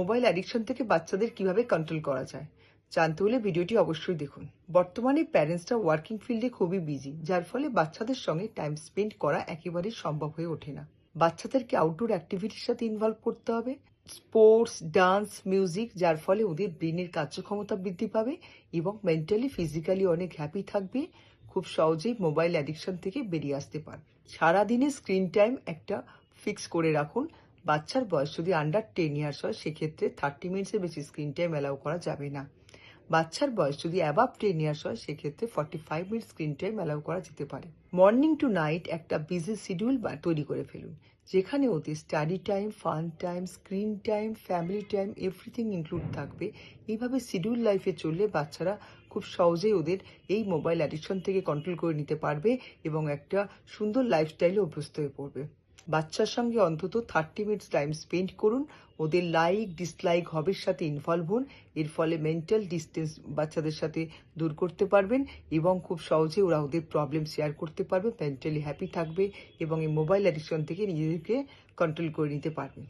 Mobile addiction থেকে বাচ্চাদের কিভাবে কন্ট্রোল করা যায় জানতে হলে ভিডিওটি অবশ্যই দেখুন। বর্তমানে প্যারেন্টসরা ওয়ার্কিং ফিল্ডে খুবই বিজি, যার ফলে বাচ্চাদের সঙ্গে টাইম স্পেন্ড করা একেবারেই সম্ভব হয়ে ওঠে না। বাচ্চাদেরকে আউটডোর অ্যাক্টিভিটির সাথে ইনভলভ করতে হবে, স্পোর্টস, ডান্স, মিউজিক, যার ফলে ওদের ব্রেনের কার্যক্ষমতা বৃদ্ধি পাবে এবং মেন্টালি ফিজিক্যালি অনেক হ্যাপি থাকবে। খুব সহজেই মোবাইল অ্যাডিকশন থেকে বেরিয়ে আসতে পারবে। সারাদিনে স্ক্রিন টাইম একটা ফিক্স করে রাখুন। বাচ্চার বয়স যদি আন্ডার 10 ইয়ার্স হয়, সেক্ষেত্রে 30 মিনিটসের বেশি স্ক্রিন টাইম অ্যালাউ করা যাবে না। বাচ্চার বয়স যদি অ্যাবাভ 10 ইয়ার্স হয়, সেক্ষেত্রে 45 মিনিট স্ক্রিন টাইম অ্যালাউ করা যেতে পারে। মর্নিং টু নাইট একটা বিজি শিডিউল তৈরি করে ফেলুন, যেখানে ওদের study time, fun time, screen time, family time everything include থাকবে। এইভাবে শিডিউল লাইফে চললে বাচ্চারা খুব সহজেই ওদের এই মোবাইল অ্যাডিকশন থেকে কন্ট্রোল করে নিতে পারবে এবং একটা সুন্দর লাইফস্টাইলে অভ্যস্ত হয়ে পড়বে। বাচ্চার সঙ্গে অন্তত 30 মিনিটস টাইম স্পেন্ড করুন। ওদের লাইক ডিসলাইক হবির সাথে ইনভলভ হন। এর ফলে মেন্টাল ডিস্টেন্স বাচ্চাদের সাথে দূর করতে পারবেন এবং খুব সহজে ওরা ওদের প্রবলেম শেয়ার করতে পারবে, মেন্টালি হ্যাপি থাকবে এবং এই মোবাইল অ্যাডিকশন থেকে নিজেদেরকে কন্ট্রোল করে নিতে পারবে।